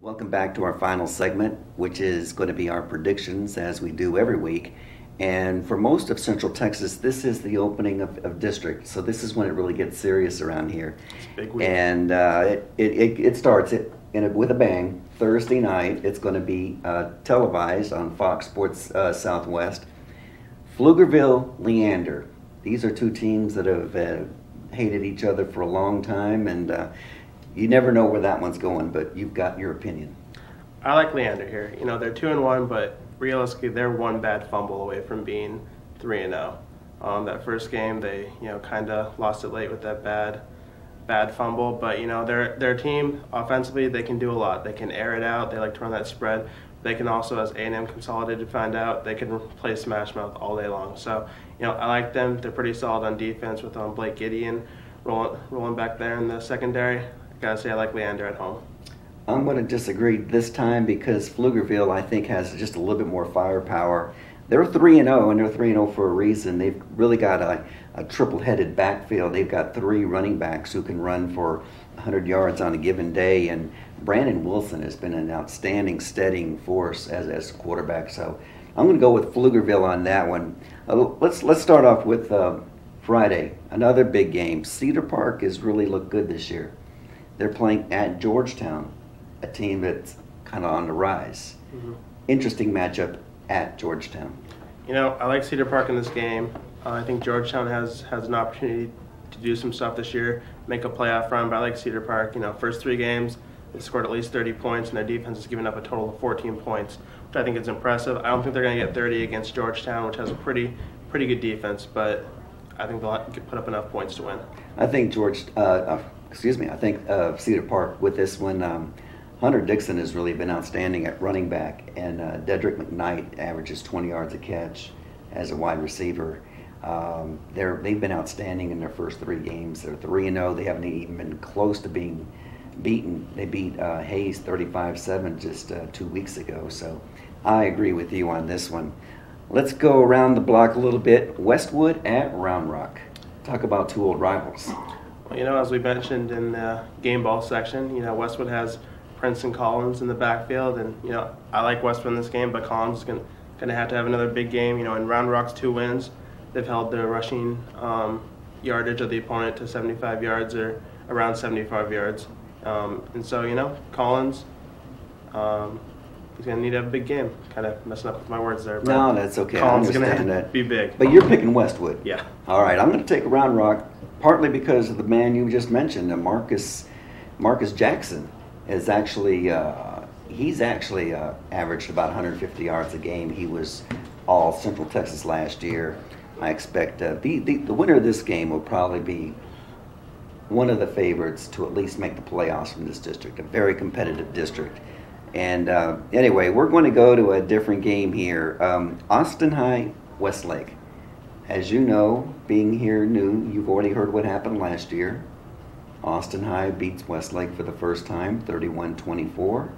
Welcome back to our final segment, which is going to be our predictions as we do every week. And for most of Central Texas, this is the opening of district. So this is when it really gets serious around here. It's a big week. And it starts with a bang. Thursday night, it's going to be televised on Fox Sports Southwest. Pflugerville, Leander. These are two teams that have hated each other for a long time, and you never know where that one's going, but you've got your opinion. I like Leander here. You know, they're 2-1, but realistically, they're one bad fumble away from being 3-0. That first game, they kind of lost it late with that bad fumble. But their team offensively, they can do a lot. They can air it out. They like to run that spread. They can also, as A&M Consolidated find out, they can play smash mouth all day long. So I like them. They're pretty solid on defense with Blake Gideon rolling back there in the secondary. I gotta say, I like Leander at home. I'm going to disagree this time because Pflugerville, I think, has just a little bit more firepower. They're 3-0, and they're 3-0 for a reason. They've really got a triple-headed backfield. They've got three running backs who can run for 100 yards on a given day, and Brandon Wilson has been an outstanding steadying force as a quarterback. So I'm going to go with Pflugerville on that one. Let's start off with Friday, another big game. Cedar Park has really looked good this year. They're playing at Georgetown, a team that's kind of on the rise. Mm-hmm. Interesting matchup at Georgetown. I like Cedar Park in this game. I think Georgetown has an opportunity to do some stuff this year, make a playoff run, but I like Cedar Park. First three games, they scored at least 30 points, and their defense has given up a total of 14 points, which I think is impressive. I don't think they're going to get 30 against Georgetown, which has a pretty good defense, but I think they'll put up enough points to win. I think Cedar Park with this one, Hunter Dixon has really been outstanding at running back, and Dedrick McKnight averages 20 yards a catch as a wide receiver. They've been outstanding in their first three games. They're 3-0. They haven't even been close to being beaten. They beat Hayes 35-7 just 2 weeks ago. So I agree with you on this one. Let's go around the block a little bit. Westwood at Round Rock. Talk about two old rivals. Well, as we mentioned in the game ball section, Westwood has Princeton Collins in the backfield, and I like Westwood in this game, but Collins is going to have another big game. In Round Rock's 2 wins, they've held the rushing yardage of the opponent to 75 yards or around 75 yards, and so Collins. He's going to need to have a big game. Kind of messing up with my words there. But no, that's okay. Collins is going to have to be big. But you're picking Westwood. Yeah. All right, I'm going to take Round Rock, partly because of the man you just mentioned, Marcus Jackson. Is actually he's actually averaged about 150 yards a game. He was all Central Texas last year. I expect the winner of this game will probably be one of the favorites to at least make the playoffs from this district, a very competitive district. And anyway, we're going to go to a different game here. Austin High, Westlake. As you know, being here new, you've already heard what happened last year. Austin High beats Westlake for the first time, 31-24.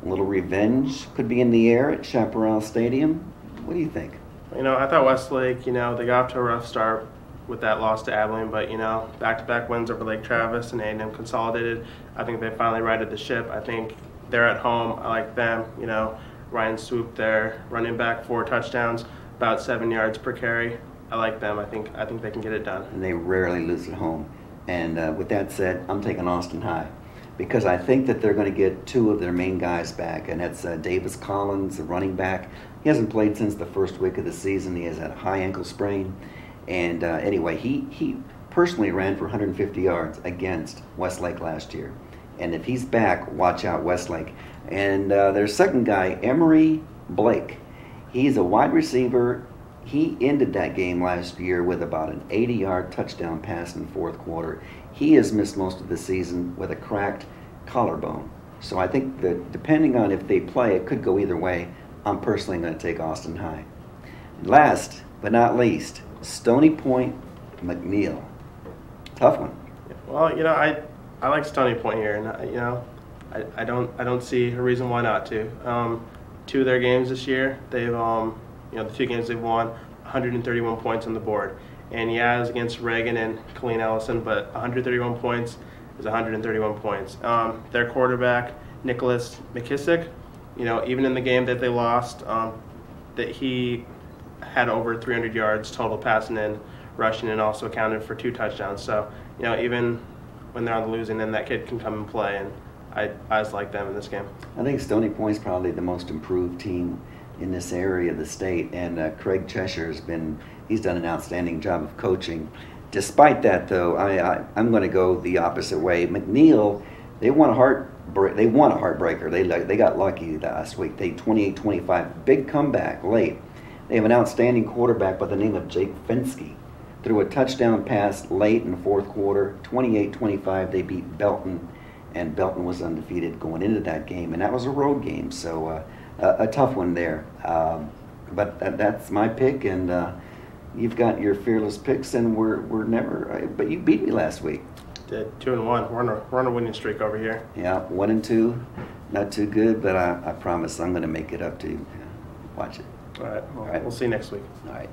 A little revenge could be in the air at Chaparral Stadium. What do you think? I thought Westlake, they got off to a rough start with that loss to Abilene, but, back-to-back wins over Lake Travis and A&M Consolidated. I think they finally righted the ship. I think they're at home. I like them. Ryan Swoop there, running back, 4 touchdowns, about 7 yards per carry. I like them. I think they can get it done. And they rarely lose at home. And with that said, I'm taking Austin High because I think that they're going to get 2 of their main guys back, and that's Davis Collins, the running back. He hasn't played since the first week of the season. He has had a high ankle sprain. And anyway, he personally ran for 150 yards against Westlake last year. And if he's back, watch out, Westlake. And their second guy, Emery Blake, he's a wide receiver. He ended that game last year with about an 80-yard touchdown pass in the fourth quarter. He has missed most of the season with a cracked collarbone. So I think that depending on if they play, it could go either way. I'm personally going to take Austin High. Last but not least, Stony Point, McNeil. Tough one. Well, I like Stony Point here, and I don't see a reason why not to. 2 of their games this year, they've the 2 games they've won, 131 points on the board. And yeah, it was against Reagan and Colleen Ellison, but 131 points is 131 points. Their quarterback, Nicholas McKissick, even in the game that they lost, that he had over 300 yards total passing and rushing, and also accounted for 2 touchdowns. So, even when they're on the losing end, that kid can come and play, and I just like them in this game. I think Stony Point's probably the most improved team in this area of the state, and Craig Cheshire's he's done an outstanding job of coaching. Despite that, though, I'm going to go the opposite way. McNeil, they won a heartbreaker. They got lucky last week. They 28-25, big comeback late. They have an outstanding quarterback by the name of Jake Fensky. Threw a touchdown pass late in the fourth quarter, 28-25. They beat Belton, and Belton was undefeated going into that game, and that was a road game, so a tough one there. But that's my pick, and you've got your fearless picks, and we're never. But you beat me last week. Did 2-1. We're on a winning streak over here. Yeah, 1-2, not too good, but I promise I'm going to make it up to you. Watch it. All right. Well, we'll see you next week. All right.